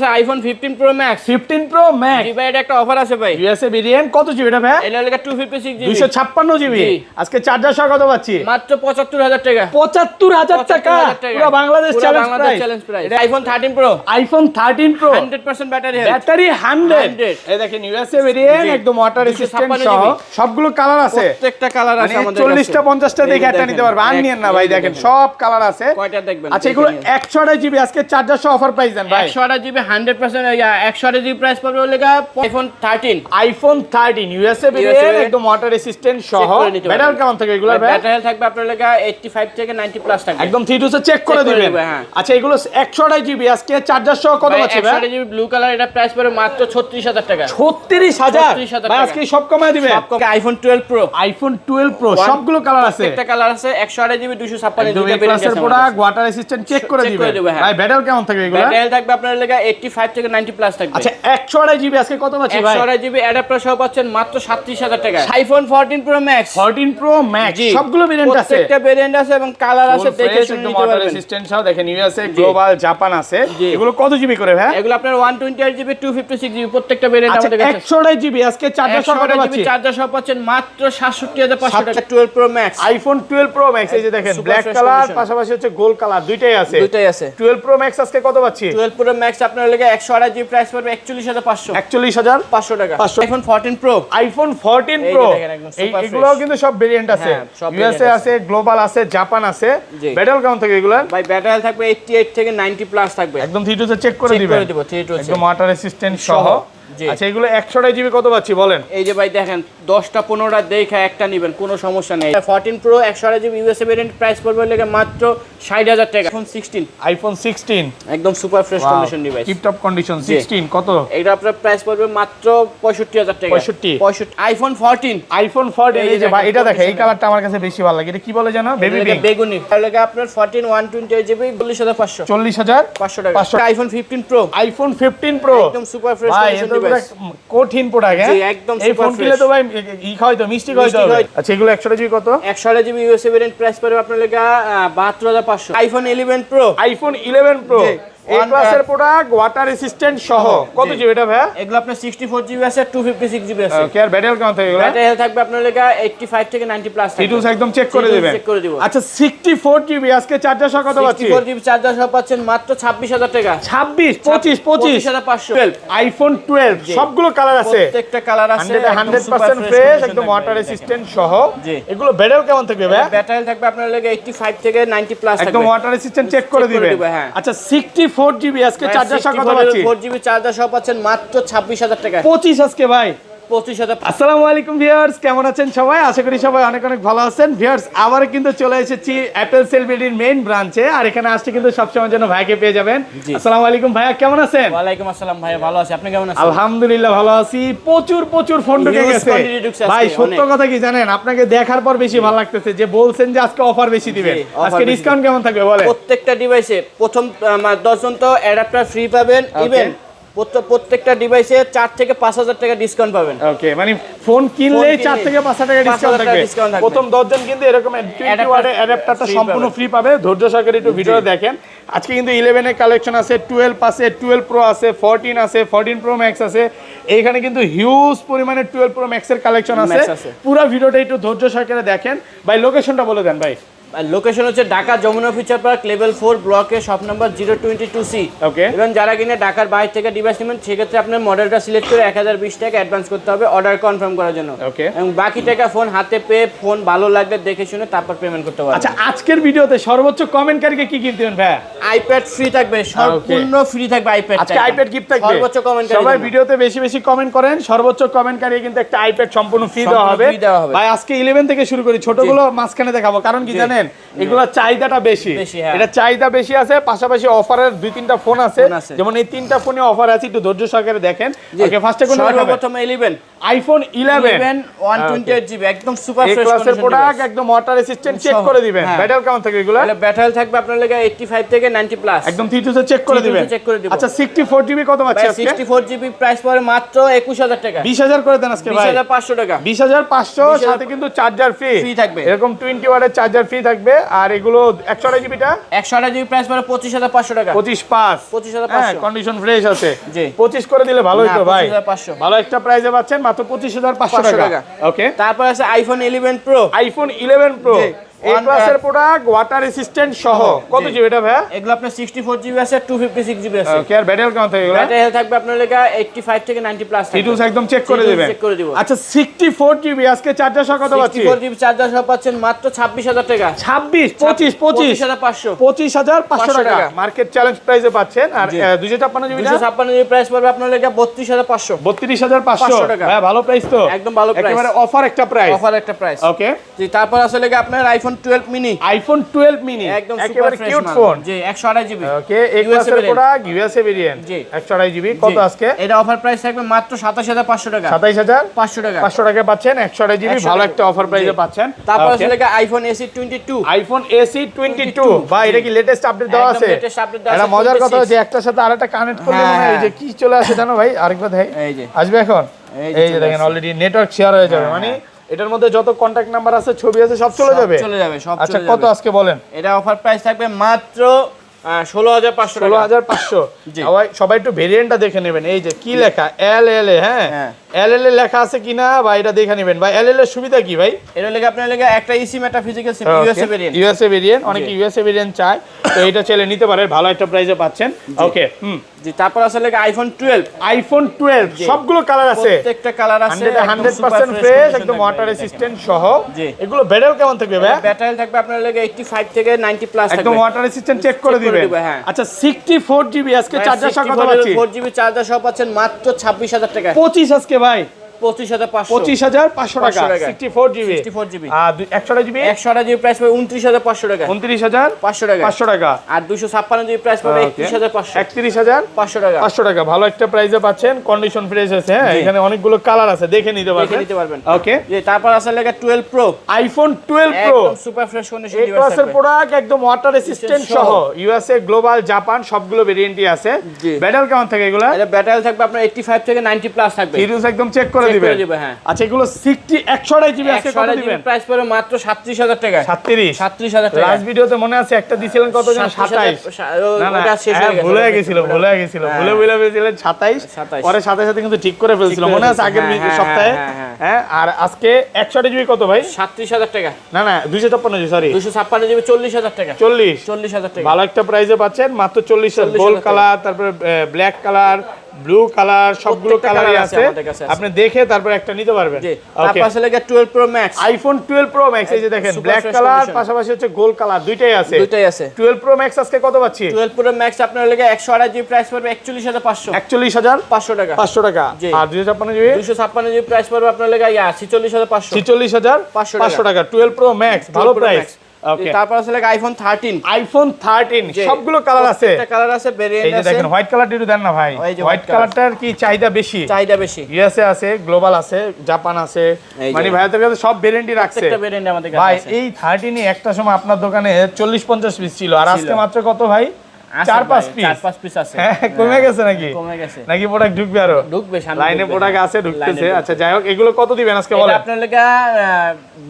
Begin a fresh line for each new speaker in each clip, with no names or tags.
হচ্ছে iPhone 15 pro max.
15 pro max
জি ভাই, এটা একটা অফার আছে ভাই।
ইউএসএ ভেরিয়েন্ট কত জিবি এটা ভাই?
এটা হলো 256 জিবি,
256 জিবি। আজকে চার্জার সহ কত পাচ্ছি?
মাত্র 75000 টাকা।
75000 টাকা পুরো বাংলাদেশ চ্যালেঞ্জ প্রাইস।
এটা iPhone 13 pro.
IPhone 13 pro
100% battery health.
Battery 100। এই দেখেন ইউএসএ ভেরিয়েন্ট একদম ওয়াটার রেসিস্ট্যান্ট সহ সবগুলো কালার আছে।
প্রত্যেকটা কালার আছে আমাদের কাছে।
40টা 50টা দেখে একটা নিতে পারবে, আর নিয়েন না ভাই, দেখেন সব কালার আছে।
কয়টা দেখবেন?
আচ্ছা, এগুলো 128 জিবি আজকে চার্জার সহ অফার প্রাইস দেন ভাই।
128 জিবি 100% 128 জিবি প্রাইস পড়বে ওলেগা আইফোন 13।
আইফোন 13 ইউএসএ ভেরিয়েন্ট একদম ওয়াটার রেসিস্ট্যান্ট সহ। ব্যাটারি কেমন থাকে এগুলো ভাই?
ব্যাটারি থাকবে আপনার ওলেগা 85 থেকে 90 প্লাস থাকবে।
একদম 3 টু চেক করে দিবেন। আচ্ছা, এগুলো 128 জিবি আজকে চার্জার সহ কত আছে ভাই?
128 জিবি ব্লু কালার, এটা প্রাইস পড়বে মাত্র 36000 টাকা।
36000 ভাই, আজকে সব কমায় দিবেন।
IPhone 12 pro.
আইফোন 12 প্রো সবগুলো কালার আছে।
প্রত্যেকটা কালার আছে। 128 জিবি 256 জিবি
প্লাসের প্রোডাক্ট, ওয়াটার রেসিস্ট্যান্ট, চেক করে দিবেন ভাই। ব্যাটারি কেমন থাকবে এগুলো?
ব্যাটারি থাকবে আপনার লাগা 85 থেকে 90 প্লাস থাকবে।
আচ্ছা, 128 জিবি আজকে কত পাচ্ছি ভাই?
128 জিবি অ্যাডাপ্টার সহ পাচ্ছেন মাত্র 37000 টাকা। IPhone 14 pro max.
14 pro max সবগুলো ভেরিয়েন্ট আছে।
প্রত্যেকটা ভেরিয়েন্ট আছে এবং কালার আছে, দেখে শুনে নিতে
ওয়াটার
পারবেন।
রেসিস্ট্যান্ট সহ দেখেন ইউএসএ, গ্লোবাল, জাপান আছে। এগুলো কত জিবি করে ভাই?
এগুলো আপনার 128 জিবি 256 জিবি প্রত্যেকটা ভেরিয়েন্ট আমাদের কাছে।
128 জিবি আজকে চার্জার সহ কত পাচ্ছি?
চার্জার সহ পাচ্ছেন মাত্র 67500 টাকা। 12 pro max.
IPhone 12 pro max, এই যে দেখেন ব্ল্যাক কালার পাশাপাশি হচ্ছে গোল্ড কালার, দুইটাই আছে। 12 প্রো ম্যাক্স আজকে কত পাচ্ছি?
12 প্রো ম্যাক্স আপনার লাগা 128 জিবি প্রাইস পড়বে 41500।
41500
টাকা। IPhone 14 pro.
আইফোন 14 প্রো এইগুলো কিন্তু সব ভেরিয়েন্ট আছে। ইউএসএ আছে, গ্লোবাল আছে, জাপান আছে। ব্যাটারি কেমন থাকে এগুলো
ভাই? ব্যাটারি থাকবে 88 থেকে 90 প্লাস থাকবে।
একদম 3 টু চেক করে দিবেন। একদম ওয়াটার রেসিস্ট্যান্ট সহ। আচ্ছা, এগুলো 128 জিবি কত পাচ্ছি বলেন?
এই যে ভাই দেখেন 10টা 15টা দেখা একটা নেবেন, কোনো সমস্যা নেই। 14 pro 128 GB USA variant price পড়বে লাগে মাত্র 60000 টাকা।
আইফোন 16
একদম super fresh condition device,
tip top condition. 16 কত?
এটা আপনার প্রাইস পড়বে মাত্র 65000 টাকা। 65 আইফোন 14।
আইফোন 14 এই যে ভাই, এটা দেখেন এই কালারটা আমার কাছে বেশি ভালো লাগে। এটা কি বলে জানো? বেবি পিঙ্ক,
বেগুনি। লাগে আপনার 14 128 জিবি 40500।
40500
টাকা। IPhone 15 pro.
আইফোন 15 প্রো
একদম সুপার ফ্রেশ কন্ডিশন ডিভাইস,
কঠিন প্রোডাক্ট। হ্যাঁ,
একদম
এই ফোন কিনলে তো ভাই ই খাওয়াই তো, মিষ্টি খাওয়াই তো। আচ্ছা, এগুলো 128 জিবি কত?
128 জিবি ইউএসএ ভেরিয়েন্ট প্রাইস পড়বে আপনার লাগা 72500। IPhone 11 pro.
আইফোন 11 প্রো এই ক্লাসের প্রোডাক্ট, ওয়াটার রেসিস্ট্যান্ট সহ। কত জিবি এটা ভাই?
এগুলো আপনার 64 জিবি আছে, 256 জিবি আছে।
ওকে, আর ব্যাটারি কেমন থাকে এগুলো?
ব্যাটারি থাকবে আপনার লাগা 85 থেকে 90 প্লাস থাকবে।
সিটুস একদম চেক করে দিবেন। আচ্ছা, 64 জিবি আজকে চার্জার সহ কত পাচ্ছি?
64 জিবি চার্জার সহ পাচ্ছেন মাত্র 26000 টাকা।
26 25
25500।
আইফোন 12 সবগুলো কালার আছে,
প্রত্যেকটা কালার আছে,
100% ফ্রেশ, একদম ওয়াটার রেসিস্ট্যান্ট সহ। এগুলো ব্যাটারি কেমন থাকবে ভাই?
ব্যাটারি থাকবে আপনার লাগা 85 থেকে 90 প্লাস থাকবে।
একদম ওয়াটার রেসিস্ট্যান্ট চেক করে দিবেন। আচ্ছা, 64 জিবি আজকে চার্জার সহ কত পাচ্ছি?
4 জিবি চার্জার সহ পাচ্ছেন মাত্র 26000 টাকা।
25 আজকে ভাই
25000।
আসসালামু আলাইকুম ভিউয়ার্স, কেমন আছেন সবাই? আশা করি সবাই অনেক অনেক ভালো আছেন। ভিউয়ার্স, আবার কিন্তু চলে এসেছি অ্যাপল সেলিব্রিটির মেইন ব্রাঞ্চে, আর এখানে আসছে কিন্তু সবসময় জন্য ভাইকে পেয়ে যাবেন। আসসালামু আলাইকুম ভাইয়া, কেমন আছেন?
ওয়ালাইকুম আসসালাম ভাইয়া, ভালো আছি, আপনি কেমন আছেন?
আলহামদুলিল্লাহ ভালো আছি। প্রচুর ফোন ঢুকে গেছে ভাই। সত্য কথা কি জানেন, আপনাকে দেখার পর বেশি ভালো লাগতেছে যে বলছেন যে আজকে অফার বেশি দিবেন। আজকে ডিসকাউন্ট কেমন থাকবে বলেন?
প্রত্যেকটা ডিভাইসে প্রথম 10 জন তো অ্যাডাপ্টার ফ্রি পাবেন, ইভেন প্রত্যেকটা ডিভাইসে 4 থেকে 5000 টাকা ডিসকাউন্ট পাবেন।
ওকে, মানে ফোন কিনলেই 4 থেকে 5000 টাকা ডিসকাউন্ট থাকবে। প্রথম 10 জন কিন্তু এরকম 20 ওয়াটের অ্যাডাপ্টারটা সম্পূর্ণ ফ্রি পাবে। ধৈর্য সহকারে একটু ভিডিও দেখেন। আজকে কিন্তু 11 এর কালেকশন আছে, 12 আছে, 12 প্রো আছে, 14 আছে, 14 প্রো ম্যাক্স আছে। এইখানে কিন্তু হিউজ পরিমাণে 12 প্রো ম্যাক্স এর কালেকশন আছে। পুরো ভিডিওটা একটু ধৈর্য সহকারে দেখেন। ভাই, লোকেশনটা বলে দেন ভাই।
লোকেশন হচ্ছে Dhaka Jamuna Future Park level 4 ব্লকে শপ নাম্বার 022C।
ওকে,
এবং যারা কিনে ঢাকার বাইরে থেকে ডিভাইস নেবেন সেক্ষেত্রে আপনার মডেলটা সিলেক্ট করে 1020 টাকা অ্যাডভান্স করতে হবে অর্ডার কনফার্ম করার জন্য।
ওকে,
এবং বাকি টাকা ফোন হাতে পেয়ে ফোন ভালো লাগলে দেখে শুনে তারপর পেমেন্ট করতে পারবেন।
আচ্ছা, আজকের ভিডিওতে সর্বোচ্চ কমেন্টকারীকে কি গিফট দিবেন ভাই?
আইপ্যাড ফ্রি থাকবে, সম্পূর্ণ ফ্রি থাকবে আইপ্যাড।
আজকে আইপ্যাড গিফট থাকবে।
সর্বোচ্চ কমেন্টকারী
সবাই ভিডিওতে বেশি কমেন্ট করেন, সর্বোচ্চ কমেন্টকারী কিন্তু একটা আইপ্যাড সম্পূর্ণ ফ্রি দেওয়া হবে। ভাই, আজকে 11 থেকে শুরু করি, ছোটগুলো মাঝখানে দেখাবো, কারণ কি জানেন এগুলো চাহিদাটা বেশি। এটা চাহিদা বেশি আছে, পাশাপাশি অফারের 2-3টা ফোন আছে, যেমন এই 3টা ফোনে অফার আছে। একটু ধৈর্য সহকারে দেখেন। ওকে, ফার্স্টে কোন
সর্বপ্রথম 11
আইফোন 11
128GB একদম সুপার
এই
ফ্রেশ
ক্লাসের প্রোডাক্ট, একদম ওয়াটার রেসিস্ট্যান্ট, চেক করে দিবেন। ব্যাটারি কেমন থাকবে এগুলা?
তাহলে ব্যাটারি থাকবে আপনার লাগা 85 থেকে 90 প্লাস,
একদম থিটুসে চেক করে দিবেন। আচ্ছা 64GB কত পাচ্ছি আজকে?
64GB প্রাইস পড়ে মাত্র 21000 টাকা।
20000 করে দেন আজকে ভাই।
20500 টাকা।
20500 সাথে কিন্তু চার্জার ফ্রি
থাকবে।
এরকম 20 ওয়াটের চার্জার ফ্রি থাকবে। আর এগুলো 128GB টা
128GB প্রাইস পড়ে 25500 টাকা।
25500 কন্ডিশন ফ্রেশ আছে।
জি
25 করে দিলে ভালোই তো ভাই।
25500
ভালো একটা প্রাইসে পাচ্ছেন মাত্র 25500 টাকা। ওকে,
তারপর আছে আইফোন 11 প্রো।
আইফোন 11 প্রো এই ক্লাসের প্রোডাক্ট, ওয়াটার রেসিস্ট্যান্ট সহ। কত জিবি এটা ভাই?
এগুলো আপনার 64GB আছে, 256GB আছে।
ওকে, আর ব্যাটারি কেমন থাকে এগুলো?
ব্যাটারি থাকবে আপনার লাগা 85 থেকে 90 প্লাস থাকবে।
ডিটেইলস একদম চেক করে দিবেন। আচ্ছা 64GB আজকে চার্জার সহ কত পাচ্ছি?
64GB চার্জার সহ পাচ্ছেন মাত্র 26000 টাকা।
25500 টাকা মার্কেট চ্যালেঞ্জ প্রাইসে পাচ্ছেন। আর 256GB
256GB প্রাইস পড়বে আপনার লাগা 32500।
32500
টাকা।
হ্যাঁ, ভালো প্রাইস তো,
একদম ভালো প্রাইস,
একেবারে অফার একটা প্রাইস।
অফার একটা প্রাইস।
ওকে,
জি তারপর আছে লাগা আপনার আইফোন 12 মিনি।
আইফোন 12 মিনি
একদম
একেবারে
সুপার
কিউট ফোন।
জি 128GB।
ওকে, এই ক্লাসের প্রোডাক্ট ইউএসএ ভেরিয়েন্ট।
জি
128GB কত আজকে?
এটা অফার প্রাইস থাকবে মাত্র 27500 টাকা।
27500
টাকা।
500 টাকা পাচ্ছেন 128GB, ভালো একটা অফার প্রাইসে পাচ্ছেন।
তারপর আছে লাগা আইফোন এসি 22।
আইফোন এসি 22 ভাই, এটা কি লেটেস্ট আপডেট দেওয়া আছে?
লেটেস্ট আপডেট দেওয়া আছে।
এটা মজার কথা যে একটার সাথে আরেকটা কানেক্ট করলে মনে হয় যে কি চলে আসে জানো ভাই? আরেকবার দেখাই,
এই যে
আসবে এখন। এই যে দেখেন অলরেডি নেটওয়ার্ক শেয়ার হয়ে যাবে, মানে এটার মধ্যে যত কন্টাক্ট নাম্বার আছে, ছবি আছে, সব চলে যাবে।
সব।
আচ্ছা কত আজকে বলেন?
এটা অফার প্রাইস থাকবে মাত্র 16500 টাকা।
16500। সবাই একটু ভেরিয়েন্টটা দেখে নেবেন। এই যে কি লেখা LLA, হ্যাঁ LLA লেখা আছে কিনা ভাই এটা দেখে নেবেন ভাই। LLA এর সুবিধা কি ভাই?
এটা লেখা আপনার লেখা একটা ইসি মেটা physical SIM USA variant.
USA variant, অনেকে ইউএসএ ভেরিয়েন্ট চায়, তো এটা চাইলে নিতে পারেন, ভালো একটা প্রাইসে পাচ্ছেন। ওকে,
জি তারপর আছে লেখা আইফোন 12।
আইফোন 12 সবগুলো কালার আছে,
প্রত্যেকটা কালার আছে
100% ফ্রেশ, একদম ওয়াটার রেসিস্ট্যান্ট সহ। এগুলো ব্যাটারি কেমন থাকবে ভাই?
ব্যাটারি থাকবে আপনার লেখা 85 থেকে 90 প্লাস থাকবে,
একদম ওয়াটার রেসিস্ট্যান্ট, চেক করে দিবেন। আচ্ছা 64GB আজকে চার্জার সহ কত পাচ্ছি?
4GB চার্জার সহ পাচ্ছেন মাত্র 26000 টাকা।
25 আজকে ভাই
25500
টাকা। 64GB আর 128GB
128GB প্রাইস পড়বে 29500 টাকা।
29500
টাকা।
500 টাকা।
আর 256GB প্রাইস পড়বে 31500।
31500
টাকা।
500 টাকা, ভালো একটা প্রাইসে পাচ্ছেন, কন্ডিশন ফ্রেশ আছে। হ্যাঁ, এখানে অনেকগুলো কালার আছে, দেখে নিতে পারবেন। ওকে,
জি তারপর আছে লেখা 12 প্রো।
আইফোন 12 প্রো
একদম সুপার ফ্রেশ কন্ডিশন
এই ক্লাসের প্রোডাক্ট, একদম ওয়াটার রেসিস্ট্যান্ট সহ। ইউএসএ, গ্লোবাল, জাপান সবগুলো ভেরিয়েন্টই আছে। ব্যাটারি কেমন থাকে এগুলা?
এটা ব্যাটারি থাকবে আপনার 85 থেকে 90 প্লাস থাকবে।
সিরিজ একদম চেক করে দিবেন।
হ্যাঁ।
আচ্ছা এগুলো 128GB আজকে কত দিবেন?
প্রাইস পড়বে মাত্র 37000 টাকা।
37000
টাকা।
লাস্ট ভিডিওতে মনে আছে একটা দিছিলেন কত জানেন? 27। না ওটা শেষ হয়ে গেছে, ভুলে গেছিল। ভুলে বলেছিলেন 27, পরে সাথে সাথে কিন্তু ঠিক করে ফেলছিল, মনে আছে আগের সপ্তাহে। হ্যাঁ, আর আজকে 128GB কত ভাই?
37000 টাকা।
না 256GB, সরি
256GB 40000 টাকা। 40000 টাকা,
ভালো একটা প্রাইসে পাচ্ছেন মাত্র 40000। গোল্ড কালার, তারপরে ব্ল্যাক কালার, ব্লু কালার, সবগুলো কালারই আছে, আপনি দেখে তারপর একটা নিতে পারবেন।
তারপর আছে লাগা 12 pro max.
IPhone 12 pro max, এই যে দেখেন ব্ল্যাক কালার পাশাপাশি হচ্ছে গোল্ড কালার, দুইটাই আছে। 12 প্রো ম্যাক্স আজকে কত পাচ্ছি?
12 প্রো ম্যাক্স আপনার লাগা 128GB প্রাইস পড়বে 41500।
41500 টাকা। 500 টাকা। আর 256GB
256GB প্রাইস পড়বে আপনার লাগা 46500।
46500 টাকা। 12 প্রো ম্যাক্স, ভালো প্রাইস। ওকে,
তারপর আছে লাগা আইফোন 13।
আইফোন 13 সবগুলো কালার আছে,
একটা কালার আছে, ভেরিয়েন্ট আছে।
এই যে দেখেন হোয়াইট কালারটা একটু দেন না ভাই, হোয়াইট কালারটার কি চাহিদা বেশি? ইউএসএ আছে, গ্লোবাল আছে, জাপান আছে, মানে ভাইয়াদের কাছে সব ভেরিয়েন্টই রাখছে।
প্রত্যেকটা ভেরিয়েন্ট আমাদের কাছে
ভাই
আছে।
এই 13 একটা সময় আপনার দোকানে 40-50 পিস ছিল, আর আজকে মাত্র কত ভাই? 4-5 পিস আছে। কমে গেছে নাকি? নাকি প্রোডাক্ট ঢুকবে আরো?
ঢুকবে,
লাইনে প্রোডাক্ট আছে, ঢুকতেছে। আচ্ছা যাই হোক, এগুলো কত দিবেন আজকে বলেন?
আপনার লাগা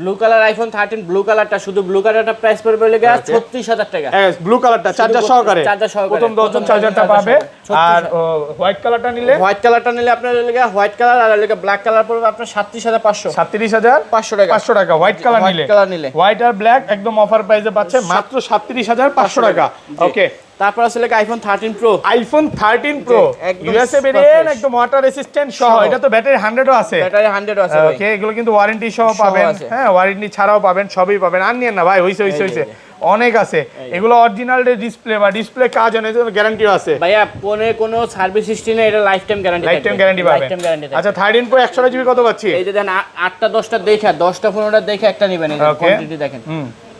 ব্লু কালার আইফোন 13 ব্লু কালারটা, শুধু ব্লু কালারটা প্রাইস পড়বে লাগা 36000 টাকা।
ব্লু কালারটা চার্জার সহকারে প্রথম 10 জন চার্জারটা পাবে। আর হোয়াইট কালারটা নিলে
আপনার লাগা হোয়াইট কালার আর লাগা ব্ল্যাক কালার পড়বে আপনার 37500।
37500 টাকা। 500 টাকা হোয়াইট কালার নিলে। হোয়াইট আর ব্ল্যাক একদম অফার প্রাইসে পাচ্ছে মাত্র 37500 টাকা। ওকে,
তারপর আছে লাগা iPhone 13 pro.
IPhone 13 pro USA variant, একদম ওয়াটার রেসিস্ট্যান্ট সহ। এটা তো ব্যাটারি 100 ও আছে। ওকে, এগুলো কিন্তু ওয়ারেন্টি সহ পাবেন। হ্যাঁ, ওয়ারেন্টি ছাড়াও পাবেন, সবই পাবেন। আর নিয়েন না ভাই, হইছে অনেক আছে। এগুলো অরিজিনাল ডিসপ্লে বা ডিসপ্লে কাজ হয়, এর গ্যারান্টিও আছে
ভাইয়া। ফোনে কোনো সার্ভিস হিস্ট্রি নেই, এটা লাইফ টাইম গ্যারান্টি
পাবেন। আচ্ছা 13 প্রো 128GB কত পাচ্ছি?
এই যে দেন 8টা 10টা দেখে 10টা 15টা দেখে একটা নেবেন। এই যে কোয়ান্টিটি দেখেন,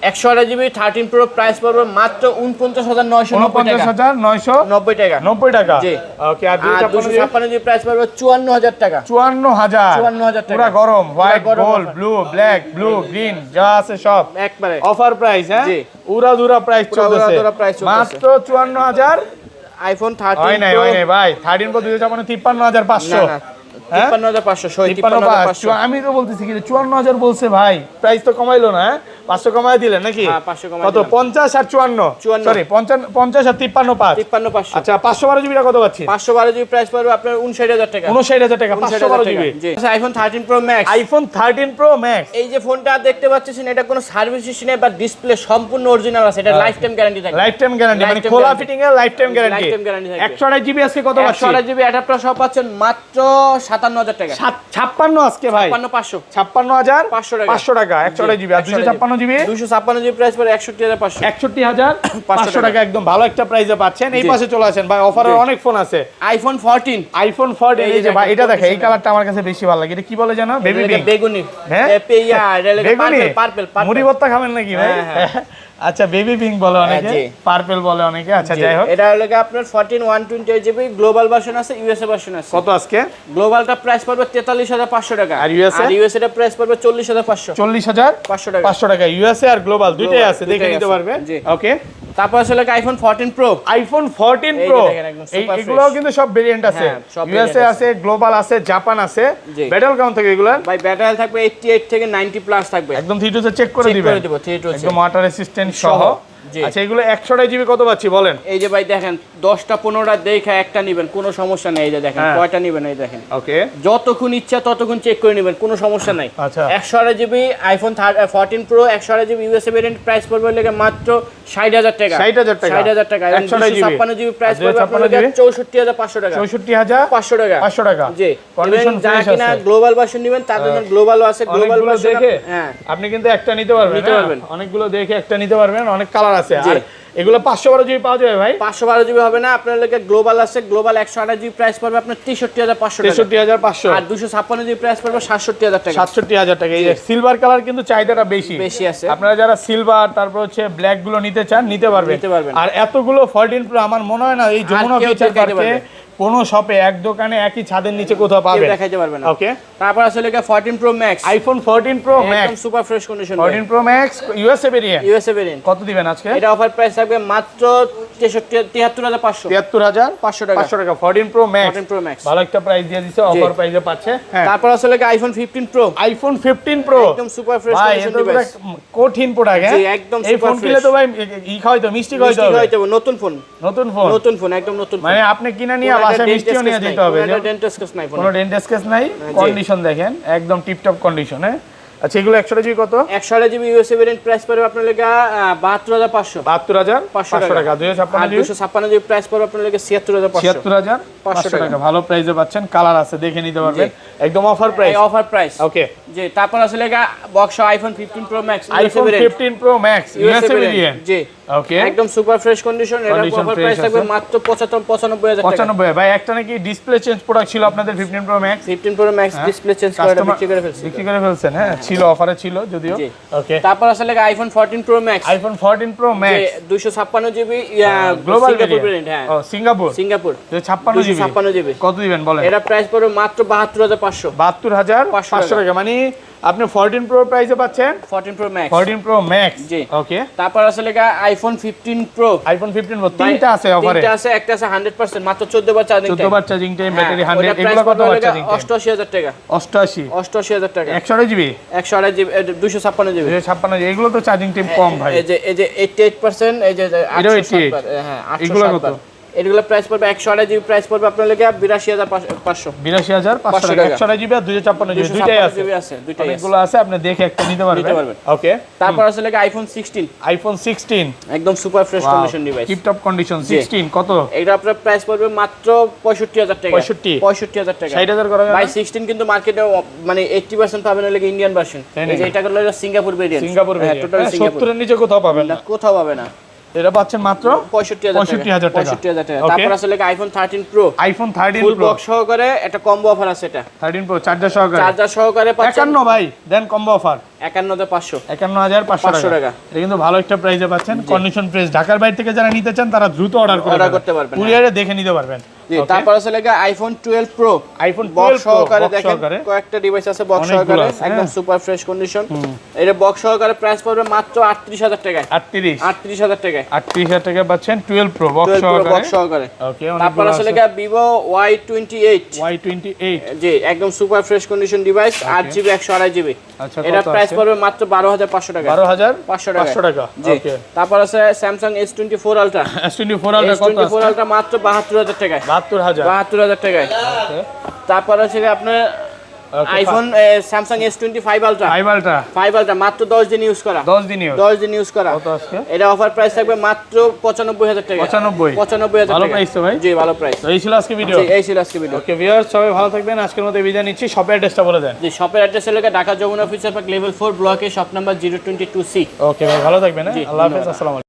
128 জিবি 13 প্রো প্রাইস পড়বে মাত্র 49,990 টাকা।
90 টাকা
জি।
ওকে। আর
256 জিবি প্রাইস পড়বে 54,000 টাকা।
54,000
টাকা।
পুরো গরম, white, gold, blue, black, blue, green যা আছে সব
একবারে
অফার প্রাইস। হ্যাঁ,
জি।
উড়াধুরা প্রাইস চলতেছে
উড়াধুরা price চলতেছে।
মাত্র 54,000।
আইফোন
হয়
13
নাই
প্রো
হয় নাই ভাই, 13 প্রো 256
না 53,500
53,500। আমি তো বলতেছি কি 54,000 বলছে ভাই, প্রাইস তো কমাইলো না। 500 কমাই দিলেন নাকি?
হ্যাঁ 500 কমাই
কত?
দিলাম।
50 আর 54 সরি 50 আর 53,500।
53,500
আচ্ছা 512 জিবিটা কত পাচ্ছি?
512 জিবি প্রাইস পড়বে আপনার 59,000 টাকা।
59,000 টাকা 512 জিবি।
জি। IPhone 13 pro max.
IPhone 13 pro max.
এই যে ফোনটা দেখতে পাচ্ছেন এটা কোনো সার্ভিস হিস্ট্রি নেই বা ডিসপ্লে সম্পূর্ণ অরিজিনাল আছে। এটা লাইফ টাইম গ্যারান্টি থাকে।
লাইফ টাইম গ্যারান্টি মানে
Lifetime
খোলা
guarantee।
ফিটিং এর life time guarantee.
Lifetime guarantee থাকবে।
128 জিবি আজকে কত পাচ্ছি?
128 জিবি অ্যাডাপ্টার সহ পাচ্ছেন মাত্র 57,000 টাকা।
56 আজকে ভাই।
55,500
56,500
টাকা।
500 টাকা 128 জিবি। আর 256 জিবি
256 জিবি প্রাইস পড়ে 61,500
61,500 টাকা। একদম ভালো একটা প্রাইসে পাচ্ছেন। এই
জি।
পাশে চলে আসেন ভাই, অফারের অনেক ফোন আছে।
আইফোন 14
আইফোন 14 এই যে ভাই, এটা দেখে এই
দেখেন।
কালারটা আমার কাছে বেশি ভালো লাগে। এটা কি বলে জানো? Baby pink.
বেগুনি।
হ্যাঁ? বেগুনি?
পার্পল
মুড়ি ভর্তা খাবেন নাকি ভাই?
হ্যাঁ,
আচ্ছা বেবি পিঙ্ক বলে অনেকে,
জি।
পার্পল বলে অনেকে। আচ্ছা যাই হোক,
এটা হলো আপনার 14 128 জিবি গ্লোবাল ভার্সন আছে, ইউএসএ ভার্সন আছে।
কত আজকে?
গ্লোবালটা প্রাইস পড়বে 43,500 টাকা।
আর USA?
আর ইউএসএ টা প্রাইস পড়বে 40,500
40,500
টাকা।
500 টাকা। ইউএসএ আর গ্লোবাল দুইটাই
Global,
আছে, দেখে
দুইটাই
নিতে
আছে।
পারবে।
জি।
ওকে।
তারপর আছে আইফোন 14 প্রো।
আইফোন 14
এই যে
প্রো
দেখেন একদম super
এগুলোও
fresh।
কিন্তু সব ভেরিয়েন্ট আছে।
হ্যাঁ, সব
ইউএসএ
variant
আছে, গ্লোবাল আছে, জাপান আছে।
জি।
ব্যাটেল কেমন থাকে এগুলো?
ভাই ব্যাটারি থাকবে 88 থেকে 90 প্লাস থাকবে।
একদম থিটুসে চেক করে
Check
দিবেন।
করে দিব, থ্রি টু আছে।
একদম ওয়াটার রেসিস্ট্যান্ট সহ।
জি।
আচ্ছা এগুলো 128 জিবি কত পাচ্ছি বলেন?
এই যে ভাই দেখেন 10টা 15টা দেখে একটা নেবেন, কোনো সমস্যা নেই। এই যে দেখেন
হ্যাঁ।
কয়টা নেবেন, এই দেখেন
ওকে।
যতক্ষণ ইচ্ছা ততক্ষণ চেক করে নেবেন, কোনো সমস্যা নাই।
আচ্ছা।
128 GB iPhone 14 pro 128 GB USA variant price পড়বে লেগে মাত্র 60,000 টাকা।
60,000 টাকা।
60,000 টাকা।
128
জিবি প্রাইস পড়বে
256
আপনার 64,500 টাকা।
64,500
টাকা।
500 টাকা।
জি।
কন্ডিশন
এবং যারা
ফ্রেশ
কিনা
আছে।
গ্লোবাল ভার্সন নেবেন তাদের জন্য গ্লোবালও আছে। গ্লোবাল
অনেকগুলো
ভার্সন
দেখে
হ্যাঁ
আপনি কিন্তু একটা নিতে পারবেন।
নিতে
হ্যাঁ?
পারবেন।
অনেকগুলো দেখে একটা নিতে পারবেন, অনেক কালার আছে।
জি।
আর এগুলো 512 জিবি পাওয়া যাবে ভাই?
512 জিবি হবে না, আপনার লাগে গ্লোবাল আছে। গ্লোবাল 128 জিবি প্রাইস পড়বে আপনার 63,500 টাকা।
63,500।
আর 256 জিবি প্রাইস পড়বে 67,000 টাকা।
67,000 টাকা। এই যে সিলভার কালার কিন্তু চাহিদাটা বেশি
বেশি আছে।
আপনারা যারা সিলভার তারপর হচ্ছে ব্ল্যাক গুলো নিতে চান নিতে পারবেন।
নিতে পারবেন।
আর এতগুলো 14 প্রো আমার মনে হয় না এই যমুনা
কেউ
ফিচার
দেখাইতে
পার্কে
পারবে।
কোন শপে এক দোকানে একই ছাদের নিচে কোথাও
কেউ
পাবেন।
দেখাইতে পারবে না।
ওকে।
তারপর আছে 14 প্রো ম্যাক্স।
আইফোন 14 প্রো
একদম
max.
Super fresh condition.
14 pro max USA variant.
USA variant.
কত দিবেন আজকে?
এটা অফার প্রাইস থাকবে মাত্র 73,500
73,500
টাকা।
500 টাকা। 14 প্রো ম্যাক্স
14 প্রো ম্যাক্স।
ভালো একটা প্রাইস দিয়ে দিছে, অফার প্রাইসে পাচ্ছে। হ্যাঁ।
তারপর আছে আইফোন 15 প্রো।
আইফোন 15 প্রো
একদম সুপার ফ্রেশ
ভাই
কন্ডিশন
এটা তো
ডিভাইস।
কঠিন প্রোডাক্ট।
জি,
হ্যাঁ
একদম
এই
super
ফোন কিনলে
fresh।
তো ভাই ই খাওয়াইতো মিষ্টি খাওয়াইতো
মিষ্টি
হবে।
হইতে হবে, নতুন ফোন।
নতুন ফোন
নতুন ফোন, একদম নতুন ফোন।
মানে আপনি কিনে নিয়ে বাসায় মিষ্টিও নিয়ে যেতে হবে।
ডেন্টাল স্কেচ নাই ফোন।
কোনো ডেন্টাল কেস নাই। কন্ডিশন দেখেন একদম টিপটপ কন্ডিশন। হ্যাঁ। আচ্ছা এগুলো 128 জিবি কত?
128 জিবি ইউএসএ ভেরিয়েন্ট প্রাইস পড়বে আপনার লাগা 72,500
72,500 টাকা। 256 জিবি
256 জিবি প্রাইস পড়বে আপনার লাগা 76,500
76,500 টাকা। ভালো প্রাইসে পাচ্ছেন, কালার আছে দেখে নিতে পারবেন। একদম অফার প্রাইস।
এই অফার প্রাইস।
ওকে।
জি। তারপর আছে লাগা box iPhone 15 pro max
iPhone 15 pro max USA variant.
জি।
ওকে।
একদম সুপার ফ্রেশ কন্ডিশন। এটা
Condition
অফার
fresh
প্রাইস থাকবে
আছে।
মাত্র 95,000 টাকা।
95 ভাই একটা নাকি ডিসপ্লে চেঞ্জ প্রোডাক্ট ছিল আপনাদের 15 pro max.
15 pro max display change করে বিক্রি করে ফেলছি।
বিক্রি করে ফেলছেন। হ্যাঁ ছিল, অফারে ছিল যদিও।
জি।
ওকে।
তারপর আছে লাগা iPhone 14 pro max.
IPhone 14 pro max
256 GB
global
Singapore variant. হ্যাঁ
ও সিঙ্গাপুর
সিঙ্গাপুর
256 জিবি। কত দিবেন বলেন?
এটা প্রাইস পড়বে মাত্র 72,500
72,500 টাকা। মানে আপনি 14 প্রো প্রাইসে পাচ্ছেন
14 প্রো ম্যাক্স।
14 pro max.
জি।
ওকে।
তারপর আছে লাগা আইফোন 15 প্রো।
আইফোন 15 প্রো তিনটা আছে অফারে।
তিনটা আছে, একটা আছে 100% মাত্র 14 বার চার্জিং টাইম।
14 বার চার্জিং টাইম, ব্যাটারি 100।
এগুলো
এগুলো কত বার চার্জিং টাইম?
88,000 টাকা।
88
88,000 টাকা।
128 জিবি
128 জিবি 256 জিবি।
256 জিবি। এগুলো তো চার্জিং টাইম কম ভাই।
এই যে 88%, এই যে
88
বার। হ্যাঁ
এগুলো
807
কত?
বার। এগুলো প্রাইস পড়বে 128 জিবি প্রাইস পড়বে আপনার লাগা 82,500
82,500 টাকা। 128 জিবি আর 256 জিবি দুইটাই আছে।
জিবি আছে, দুইটাই আছে।
অনেকগুলো আছে, আপনি দেখে একটা নিতে পারবেন।
নিতে পারবেন।
ওকে।
তারপর আছে লাগা আইফোন 16।
আইফোন 16
একদম super fresh condition device.
Tip top condition 16 কত?
এটা আপনার প্রাইস পড়বে মাত্র 65,000 টাকা। 65,000 টাকা।
60,000 করা যাবে?
ভাই 16 কিন্তু মার্কেটে মানে 80% পাবেন হলো ইন্ডিয়ান ভার্সন। এই যে এটা হলো Singapore variant.
Singapore variant.
Total Singapore.
70 এর নিচে কোথাও পাবেন না।
কোথাও পাবে না।
এটা পাচ্ছেন মাত্র
65000 টাকা। 65000 টাকা। তারপর আছে লাগে আইফোন 13 প্রো।
আইফোন 13
ফুল
প্রো
বক্স সহকারে একটা কম্বো অফার আছে এটা।
13 প্রো চার্জার সহকারে।
চার্জার সহকারে পাচ্ছেন
51 ভাই দেন কম্বো অফার
51500
51500 টাকা। এটা কিন্তু ভালো একটা প্রাইসে পাচ্ছেন, কন্ডিশন প্রাইস। ঢাকার বাইরে থেকে যারা নিতে চান তারা দ্রুত অর্ডার
করতে পারবেন,
কুরিয়ারে দেখে নিতে পারবেন।
জি, তারপর আছে লাগে আইফোন 12 প্রো।
আইফোন
বক্স সহকারে দেখেন কয়েকটা ডিভাইস আছে বক্স সহকারে, একদম সুপার ফ্রেশ কন্ডিশন। এটা বক্স সহকারে প্রাইস পড়বে মাত্র 38000 টাকায়।
38000
টাকায়।
38000 টাকা পাচ্ছেন 12 প্রো বক্স সহকারে। ওকে,
তারপর আছে লাগে Vivo Y28। জি, একদম super fresh condition device, 8GB 128GB।
আচ্ছা,
এটা প্রাইস পড়বে মাত্র 12500 টাকা।
12500 টাকা।
ওকে। তারপর আছে Samsung S24 Ultra।
S24 Ultra কত?
S24 Ultra মাত্র 72000 টাকায়। 72000 টাকায়। তারপর আছে আপনার iPhone Samsung S25 Ultra। 5 Ultra মাত্র 10 দিন ইউজ করা। 10 দিন ইউজ করা।
কত আজকে?
এটা অফার প্রাইস থাকবে মাত্র 95000 টাকা। 95000 টাকা।
ভালো প্রাইস তো ভাই।
জি, ভালো প্রাইস।
তো এই ছিল আজকে ভিডিও।
জি, এই ছিল আজকে ভিডিও।
ওকে ভিউয়ার্স, সবাই ভালো থাকবেন। আজকের মতো বিদায় নিচ্ছি। শপের অ্যাড্রেসটা বলে দেন।
জি, শপের অ্যাড্রেস হলো Dhaka Jamuna Future Park level 4 ব্লকে শপ নাম্বার 022C।
ওকে ভাই, ভালো থাকবেন। আল্লাহ হাফেজ, আসসালামু আলাইকুম।